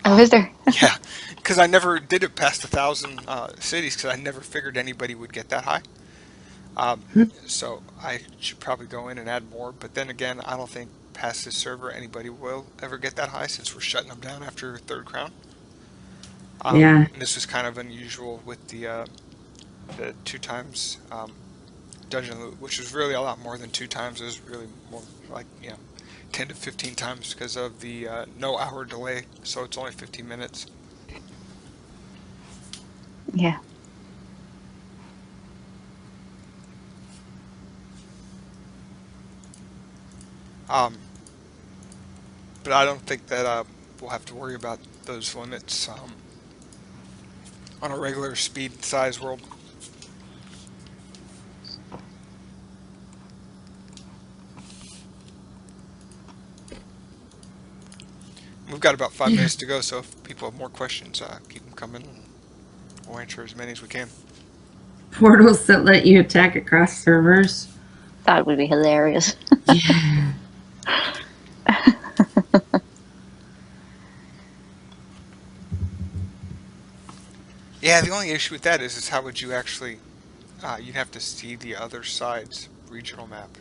Oh, Um, is there? yeah, because I never did it past 1,000 cities, because I never figured anybody would get that high. Um, Hmm. so I should probably go in and add more. But then again, I don't think past this server anybody will ever get that high since we're shutting them down after third crown. Yeah. And this was kind of unusual with the two times dungeon loot, which was really a lot more than two times. It was really more like 10 to 15 times because of the no hour delay. So it's only 15 minutes. Yeah. Um, but I don't think that we'll have to worry about those limits on a regular speed size world. We've got about 5 minutes to go, so if people have more questions, keep them coming. We'll answer as many as we can. Portals that let you attack across servers. That would be hilarious. Yeah. Yeah, the only issue with that is how would you actually? You'd have to see the other side's regional map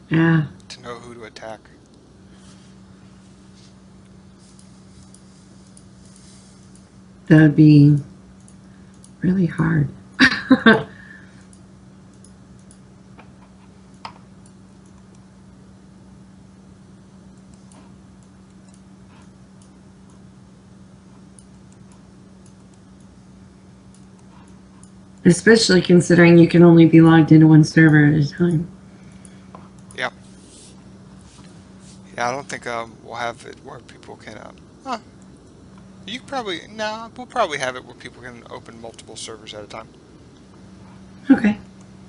Yeah. to know who to attack. That would be really hard. Especially considering you can only be logged into one server at a time. Yeah. Yeah, I don't think we'll have it where people can. Huh, you probably we'll probably have it where people can open multiple servers at a time. Okay.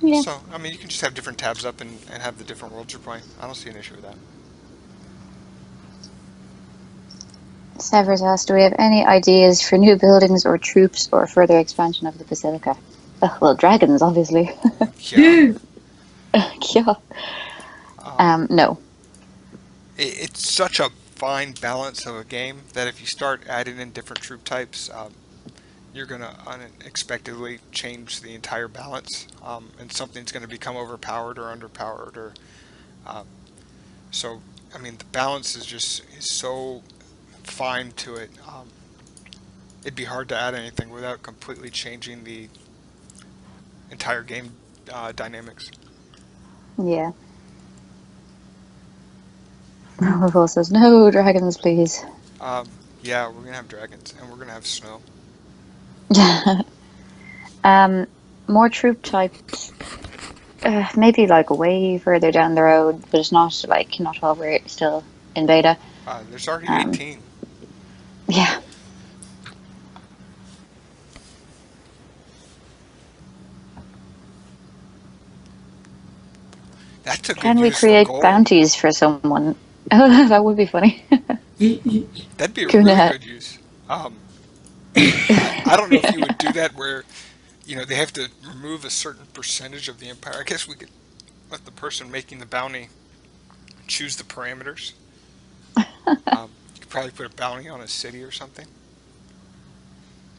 Yeah. So I mean, you can just have different tabs up and have the different worlds you're playing. I don't see an issue with that. Severs asked, do we have any ideas for new buildings or troops or further expansion of the Basilica? Well, dragons, obviously. Yeah. Yeah. Um, No. it's such a fine balance of a game that if you start adding in different troop types, you're going to unexpectedly change the entire balance, and something's going to become overpowered or underpowered, or um, so. I mean, the balance is so fine to it. It'd be hard to add anything without completely changing the entire game dynamics. Yeah. Paul says, no dragons, please. Yeah, we're gonna have dragons and we're gonna have snow. More troop types. Maybe like way further down the road, but it's not like not while we're still in beta. There's already Um, 18. yeah, That's a good can we use for create gold. bounties for someone? Oh, that would be funny. That'd be a really Kuna. good use. Um, I don't know if you would do that where, they have to remove a certain percentage of the empire. I guess we could let the person making the bounty choose the parameters. You could probably put a bounty on a city or something,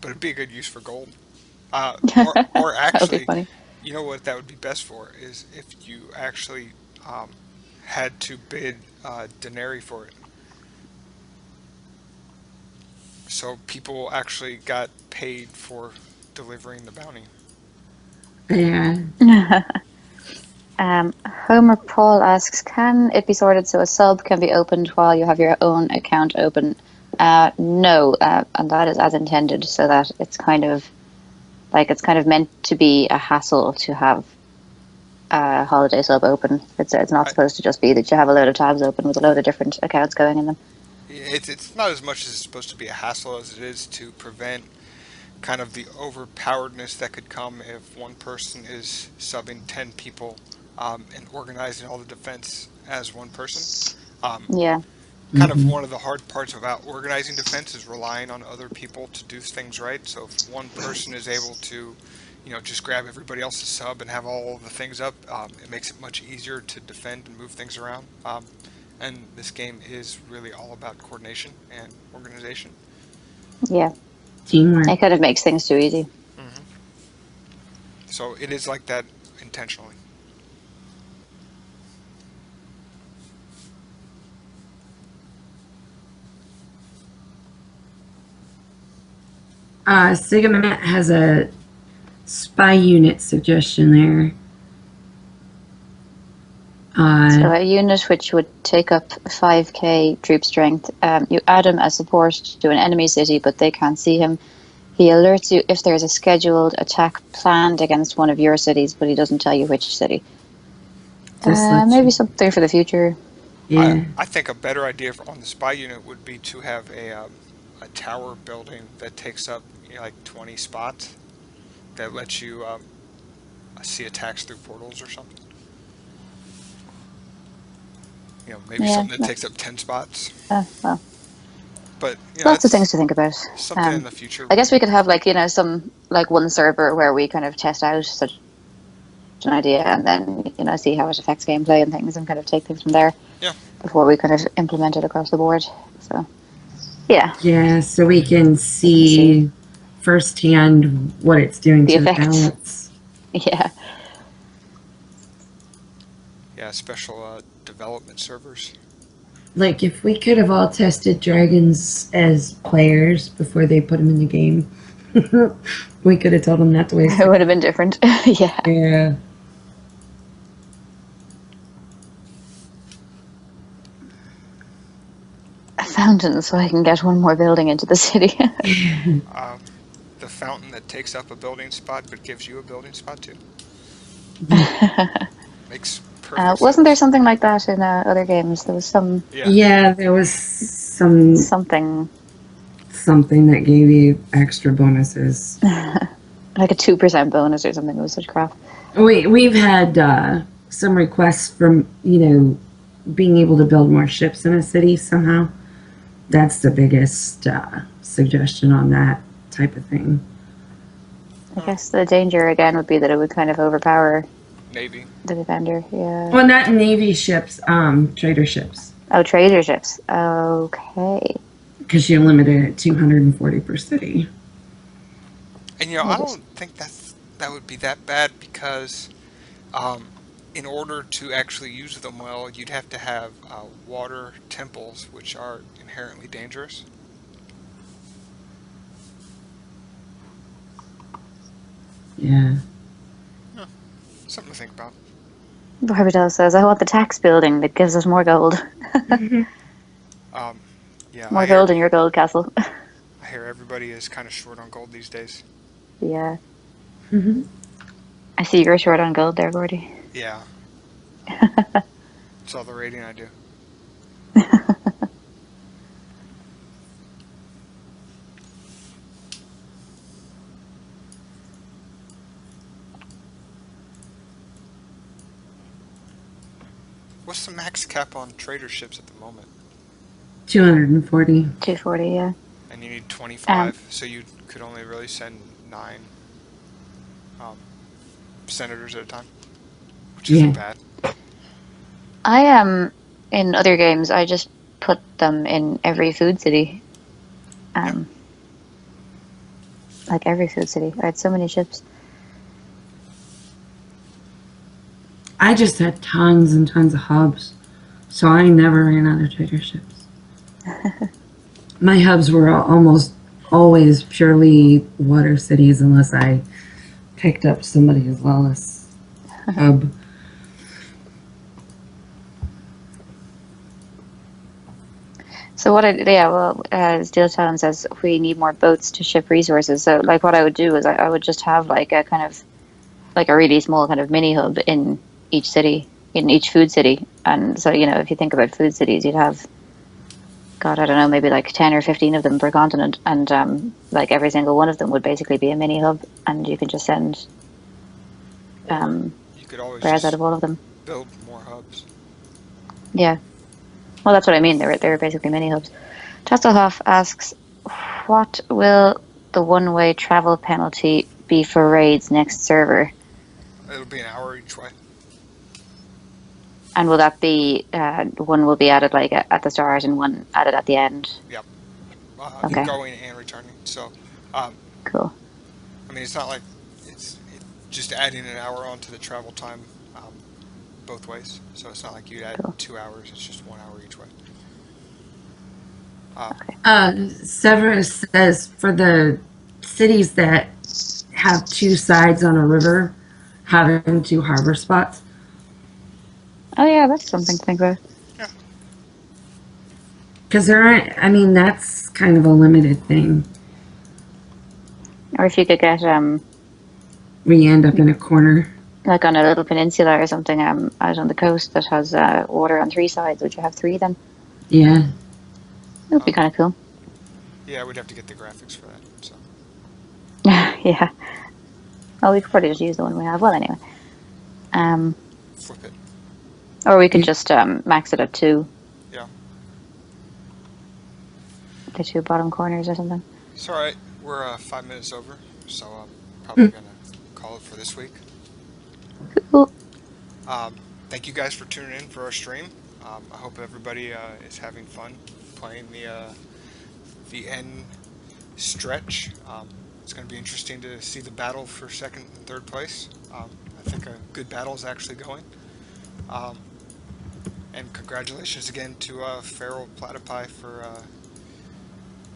but it'd be a good use for gold. Or That would be actually, funny. you know what that would be best for is if you actually um, had to bid denarii for it. So people actually got paid for delivering the bounty. Yeah. Homer Paul asks, can it be sorted so a sub can be opened while you have your own account open? No, and that is as intended, so that it's kind of meant to be a hassle to have a holiday sub open. It's not I, supposed to just be that you have a load of tabs open with a load of different accounts going in them. it's not as much as it's supposed to be a hassle as it is to prevent kind of the overpoweredness that could come if one person is subbing 10 people and organizing all the defense as one person. Um, Yeah, Kind of Hmm. one of the hard parts about organizing defense is relying on other people to do things right. So if one person is able to, just grab everybody else's sub and have all the things up, it makes it much easier to defend and move things around. And this game is really all about coordination and organization. yeah. Teamwork. It kind of makes things too easy. Hmm. So it is like that intentionally. Sigamet has a spy unit suggestion there. So a unit which would take up 5k troop strength, you add him as support to an enemy city, but they can't see him. He alerts you if there's a scheduled attack planned against one of your cities, but he doesn't tell you which city. just let Maybe you. something for the future. I, Yeah. I think a better idea on the spy unit would be to have a tower building that takes up like 20 spots that lets you see attacks through portals or something. Maybe Yeah, something that takes up 10 spots. well, But lots of things that's to think about. something in Um, the future. I guess we could have some one server where we kind of test out such an idea and then see how it affects gameplay and things and kind of take things from there Yeah, before we kind of implement it across the board. So yeah, Yeah, so we can we can see see firsthand what it's doing the to the effects. balance. Yeah, yeah, special development servers. Like, if we could have all tested dragons as players before they put them in the game, we could have told them not to waste it their. would have been different. Yeah, Yeah. a fountain so I can get one more building into the city. Um, the fountain that takes up a building spot but gives you a building spot too. Makes perfect Wasn't there sense. something like that in other games? There was Yeah. Yeah, there was something something that gave you extra bonuses. like a 2% bonus or something. It was such crap. We've had some requests from being able to build more ships in a city somehow. That's the biggest suggestion on that type of thing. I guess the danger again would be that it would kind of overpower Navy. the defender. Yeah. Well, not navy ships, trader ships, Oh, trader ships. Okay. because you're limited at 240 per city. And I don't think that would be that bad because um, in order to actually use them well, you'd have to have water temples, which are inherently dangerous. Yeah. Something to think about. Barbados says, I want the tax building that gives us more gold. Um, yeah, More gold in your gold castle. I hear everybody is kind of short on gold these days. Yeah. Mhm. I see you're short on gold there, Gordy. Yeah, it's all the rating I do. What's the max cap on trader ships at the moment? 240. 240, yeah. And you need 25, so you could only really send 9 um, senators at a time, which isn't Yeah. bad. I am in other games. I just put them in every food city. Um, like every food city. I had so many ships. I just had tons and tons of hubs, so I never ran out of trader ships. My hubs were almost always purely water cities, unless I picked up somebody as well as hub. So what I yeah, well, Steel Town says we need more boats to ship resources. So like what I would do is I would just have like a kind of like a really small kind of mini hub in each city, in each food city. And so, you know, if you think about food cities, you'd have, God, I don't know, maybe like 10 or 15 of them per continent. And like every single one of them would basically be a mini hub. And you can just send Or you could always wares out just of all of them. build more hubs. Yeah. Well, that's what I mean. They're basically mini hubs. Tasselhoff asks, what will the one-way travel penalty be for raids next server? It'll be an hour each way. And will that be one will be added like at the start and one added at the end? Yep. Okay. Going and returning. So, Cool. I mean, it's not like just adding an hour onto the travel time both ways. So it's not like you add Cool. 2 hours. It's just 1 hour each way. Severus says for the cities that have two sides on a river, having two harbor spots. Oh yeah, that's something to think about. Because there aren't, I mean, that's kind of a limited thing Or if you could get where you end up in a corner. like on a little peninsula or something out on the coast that has water on 3 sides, would you have 3 then? Yeah. That would be kind of cool. Yeah, we'd have to get the graphics for that. So Yeah. Well, we could probably just use the one we have. Well, anyway. flip it. Or we could just max it at 2. Yeah. The 2 bottom corners or something. It's all right. We're 5 minutes over, so I'm probably gonna call it for this week. Cool. Thank you guys for tuning in for our stream. I hope everybody is having fun playing the end stretch. It's going to be interesting to see the battle for 2nd and 3rd place. I think a good battle is actually going. And congratulations again to Feral Platypi for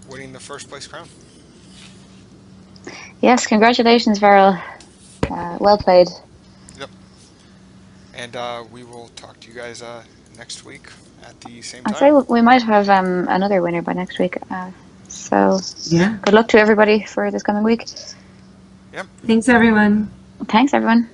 winning the 1st place crown. Yes, congratulations, Varel. Well played. Yep. And we will talk to you guys next week at the same I'd time. say we might have another winner by next week. So Yeah. good luck to everybody for this coming week. Yep. Thanks, everyone. Thanks, everyone.